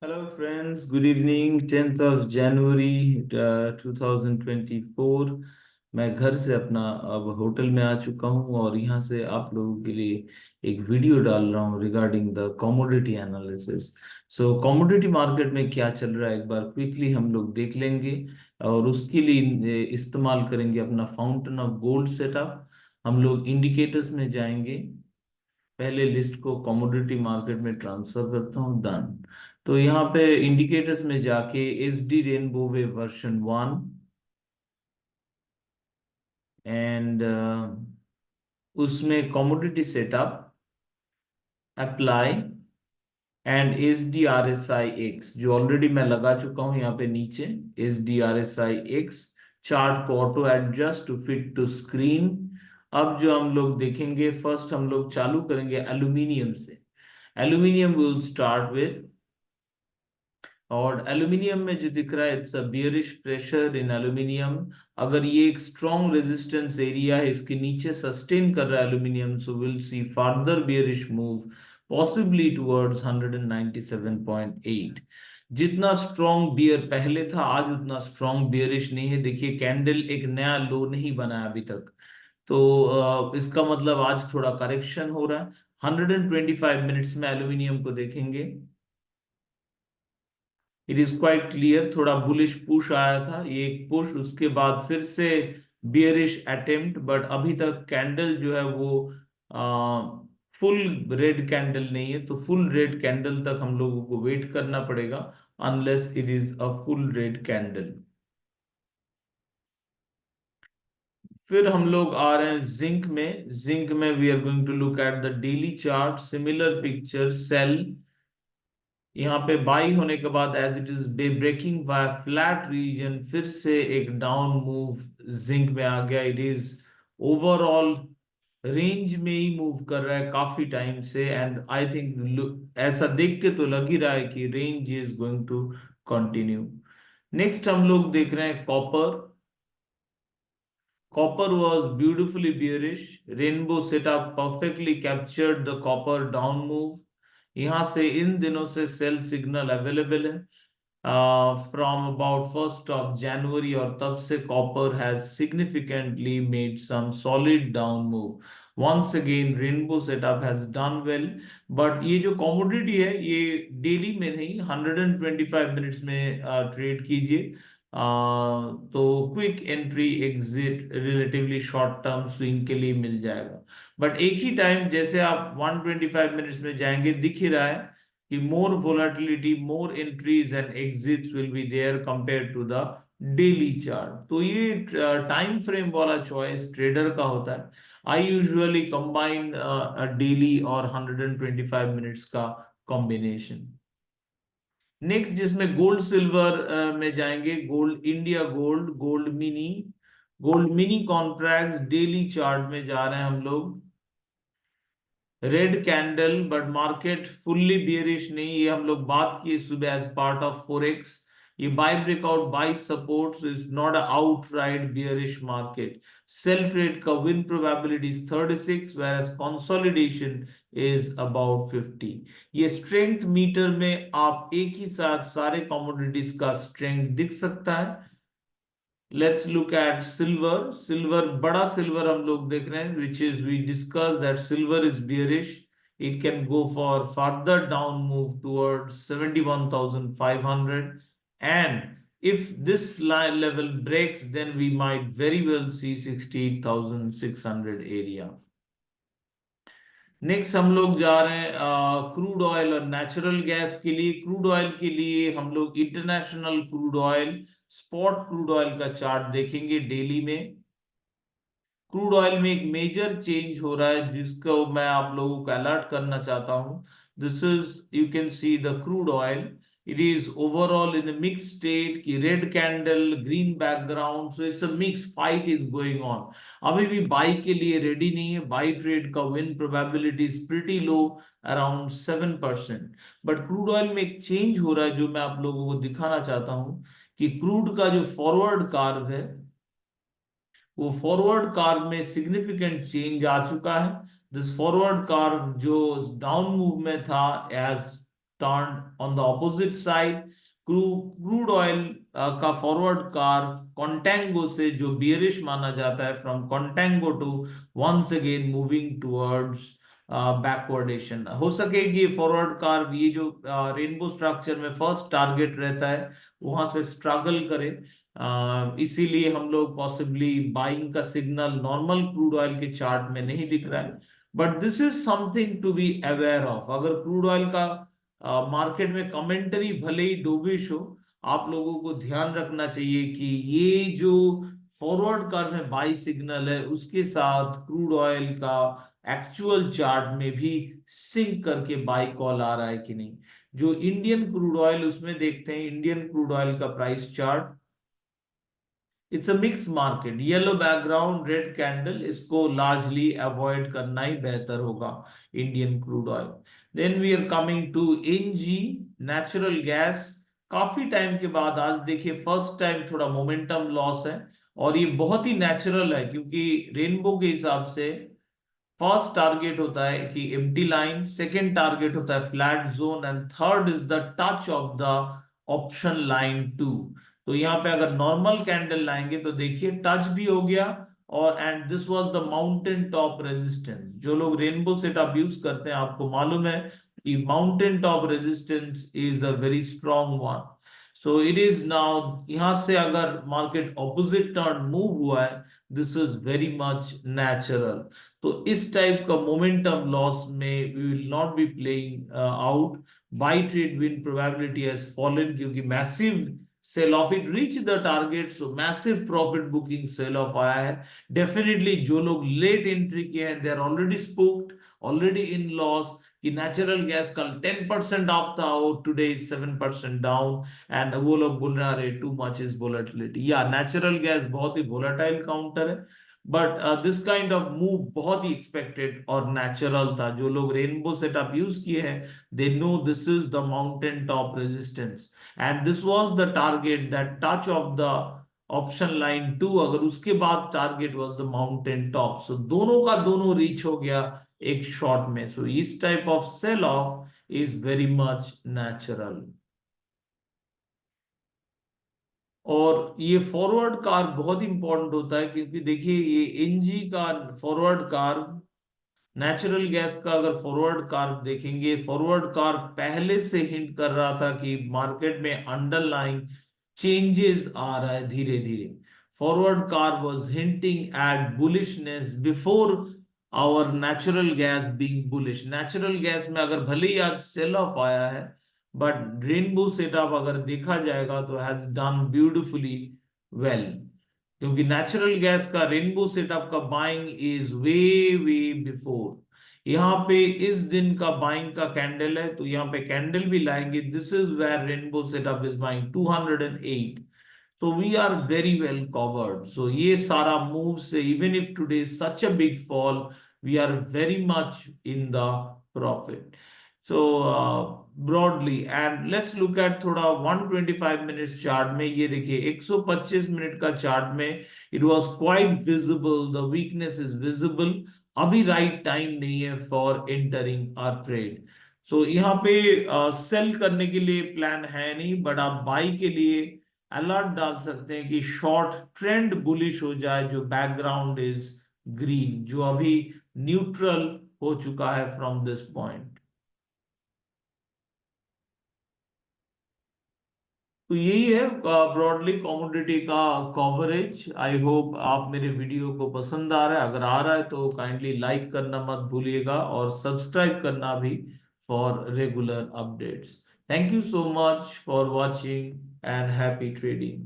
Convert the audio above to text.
Hello friends, good evening, 10th of January 2024। मैं घर से अपना अब होटल में आ चुका हूँ और यहाँ से आप लोगों के लिए एक वीडियो डाल रहा हूँ regarding the commodity analysis. So commodity market में क्या चल रहा है एक बार क्विकली हम लोग देख लेंगे और उसके लिए इस्तेमाल करेंगे अपना फाउंटेन ऑफ गोल्ड सेटअप। हम लोग इंडिकेटर्स में जाएंगे। पहले लिस्ट को कमोडिटी मार्केट में ट्रांसफर करता हूँ, डन। तो यहाँ पे इंडिकेटर्स में जाके S D rainbow way version 1 and उसमें commodity setup apply and S D R S I X जो ऑलरेडी मैं लगा चुका हूँ यहाँ पे नीचे। S D R S I X chart को auto adjust to fit to screen. अब जो हम लोग देखेंगे, फर्स्ट हम लोग चालू करेंगे एल्यूमिनियम से। एल्यूमिनियम विल स्टार्ट विद, और एल्यूमिनियम में जो दिख रहा है it's a bearish pressure in aluminium. अगर ये एक स्ट्रॉन्ग रेजिस्टेंस एरिया है, इसके नीचे सस्टेन कर रहा है aluminium, so will see further bearish move possibly towards 197.8। जितना स्ट्रॉन्ग बियर पहले था आज उतना स्ट्रॉन्ग बियरिश नहीं है। देखिए कैंडल एक नया लो नहीं बना अभी तक, तो इसका मतलब आज थोड़ा करेक्शन हो रहा है। 125 मिनट्स में एल्यूमिनियम को देखेंगे, इट इज क्वाइट क्लियर थोड़ा बुलिश पुश आया था, ये एक पुश, उसके बाद फिर से बियरिश अटेम्प्ट, बट अभी तक कैंडल जो है वो फुल रेड कैंडल नहीं है। तो फुल रेड कैंडल तक हम लोगों को वेट करना पड़ेगा unless it is a full red candle. फिर हम लोग आ रहे हैं जिंक में। जिंक में we are going to look at the daily chart, similar picture, sell. यहाँ पे बाई होने के बाद as it is breaking by flat region, फिर से एक डाउन मूव जिंक में आ गया। इट इज ओवरऑल रेंज में ही मूव कर रहा है काफी टाइम से, एंड आई थिंक ऐसा देख के तो लग ही रहा है कि range is going to continue. Next हम लोग देख रहे हैं copper. Copper was beautifully bearish. Rainbow setup perfectly captured the copper down move. यहाँ से इन दिनों से सेल सिग्नल अवेलेबल है from about 1st of January, और तब से copper has significantly made some solid down move. Once again rainbow setup has done well, but ये जो कमोडिटी है ये डेली में नहीं 125 मिनट्स में ट्रेड कीजिए। तो quick entry exit relatively short term swing के लिए मिल जाएगा। बट एक ही टाइम जैसे आप 125 मिनट्स में जाएंगे दिख ही रहा है कि more volatility, more entries and exits will be there compared to the daily chart। तो ये टाइम फ्रेम वाला चॉइस ट्रेडर का होता है। आई यूजुअली कंबाइन डेली और 125 मिनट्स का कॉम्बिनेशन। नेक्स्ट जिसमें गोल्ड सिल्वर में जाएंगे, gold India gold, gold mini contracts daily chart में जा रहे हैं हम लोग। Red candle but market fully bearish नहीं, ये हम लोग बात किए सुबह एज पार्ट ऑफ फोरेक्स। ये buy breakout buy support, is not a outright bearish market. Sell trade का win probability is 36 whereas consolidation is about 50। ये स्ट्रेंथ मीटर में आप एक ही साथ सारे कमोडिटीज का स्ट्रेंथ दिख सकता है। Let's look at silver. Silver, बड़ा सिल्वर हम लोग देख रहे हैं, which is we discuss that silver is bearish. It can go for further down move towards 71,500, and if this line level breaks then we might very well see 68,600 area। Next हम लोग जा रहे हैं क्रूड ऑयल और natural gas के लिए। Crude oil के लिए हम लोग international crude oil, spot crude oil का चार्ट देखेंगे डेली में। क्रूड ऑयल में एक मेजर चेंज हो रहा है जिसको मैं आप लोगों को अलर्ट करना चाहता हूं। This is, you can see the crude oil, it is overall in a mix state की red candle green background, so it's a mix fight is going on. अभी भी बाई के लिए रेडी नहीं है। बाई ट्रेड का win probability is pretty low, around 7%। But crude oil में एक चेंज हो रहा है जो मैं आप लोगों को दिखाना चाहता हूं कि क्रूड का जो फॉरवर्ड कार्व है वो फॉरवर्ड कार्व में सिग्निफिकेंट चेंज आ चुका है। दिस फॉरवर्ड कार्व जो डाउन मूव में था as turned on the opposite side. Crude oil का फॉरवर्ड कर्व कॉन्टेंगो से जो बियरिश माना जाता है, from contango to once again moving towards backwardation. हो सके कि फॉरवर्ड कर्व ये जो रेनबो स्ट्रक्चर में फर्स्ट टारगेट रहता है वहां से स्ट्रगल करे, इसीलिए हम लोग पॉसिबली बाइंग का सिग्नल नॉर्मल क्रूड ऑयल के चार्ट में नहीं दिख रहा है। But this is something to be aware of. अगर क्रूड ऑयल का मार्केट में कमेंटरी भले ही डोविश हो, आप लोगों को ध्यान रखना चाहिए कि ये जो फॉरवर्ड कर्व में बाई सिग्नल है उसके साथ क्रूड ऑयल का एक्चुअल चार्ट में भी सिंक करके बाई कॉल आ रहा है कि नहीं। जो इंडियन क्रूड ऑयल, उसमें देखते हैं इंडियन क्रूड ऑयल का price chart. It's a mix market, yellow background red candle, इसको लार्जली अवॉइड करना ही बेहतर होगा Indian crude oil. Then we are coming to N G, natural gas. काफी टाइम के बाद आज देखिए फर्स्ट टाइम थोड़ा मोमेंटम लॉस है, और ये बहुत ही नेचुरल है क्योंकि रेनबो के हिसाब से फर्स्ट टारगेट होता है कि एम्प्टी लाइन, सेकंड टारगेट होता है flat zone, and third is the touch of the option line 2। तो यहाँ पे अगर नॉर्मल कैंडल लाएंगे तो देखिए टच भी हो गया, और and this was the mountain top resistance. जो लोग रेनबो सेटअप यूज करते हैं आपको मालूम है कि mountain top resistance is the very strong one. So it is now, यहां से अगर मार्केट ऑपोजिट टर्न मूव हुआ है, this is very much natural. तो इस टाइप का मोमेंटम लॉस में we will not be playing out. Buy trade win probability has fallen क्योंकि massive sell off, it reach the target, so massive profit booking sell off आया है। Definitely जो लोग late entry किए हैं they are already spooked, already in loss, कि natural gas कल 10% up था और टुडे इज 7% डाउन, एंड वो लोग बोल रहे हैं टू मच इज वोलेटिलिटी। या नेचुरल गैस बहुत ही वोलेटाइल काउंटर है, but this kind of move बहुत ही एक्सपेक्टेड और नेचुरल था। जो लोग रेनबो सेटअप यूज किए हैं they know this is the mountain top resistance, and this was the target that touch of the option line 2, अगर उसके बाद target was the mountain top. So दोनों का दोनों रीच हो गया एक शॉट में। सो इस type of sell off is very much natural. और ये फॉरवर्ड कार बहुत इंपॉर्टेंट होता है क्योंकि देखिए ये एनजी का फॉरवर्ड कार, नेचुरल गैस का अगर फॉरवर्ड कार देखेंगे, फॉरवर्ड कार पहले से हिंट कर रहा था कि मार्केट में अंडरलाइंग चेंजेस आ रहा है धीरे धीरे। Forward curve was hinting at bullishness before our natural gas being bullish. Natural gas में अगर भले ही आज सेल ऑफ आया है, बट रेनबो सेटअप अगर देखा जाएगा तो हैज डन ब्यूटिफुली वेल, क्योंकि नेचुरल गैस का रेनबो सेटअप का buying is way way before. यहाँ पे इस दिन का बाइंग का कैंडल है, तो यहाँ पे कैंडल भी लाएंगे। This is where rainbow setup is buying 208। So we are very well covered. So ये सारा move से even if today is such a big fall, we are very much in the profit. So broadly, and let's look at थोड़ा 125 minutes chart में। ये देखिए 125 minute का chart में it was quite visible, the weakness is visible। अभी right time नहीं है for entering our trade। So यहाँ पे सेल करने के लिए प्लान है नहीं, बट आप बाई के लिए अलर्ट डाल सकते हैं कि शॉर्ट ट्रेंड बुलिश हो जाए, जो बैकग्राउंड इज ग्रीन, जो अभी न्यूट्रल हो चुका है फ्रॉम दिस पॉइंट। तो यही है ब्रॉडली कमोडिटी का कवरेज। आई होप आप मेरे वीडियो को पसंद आ रहा है, अगर आ रहा है तो काइंडली लाइक करना मत भूलिएगा और सब्सक्राइब करना भी for regular updates. Thank you so much for watching and happy trading.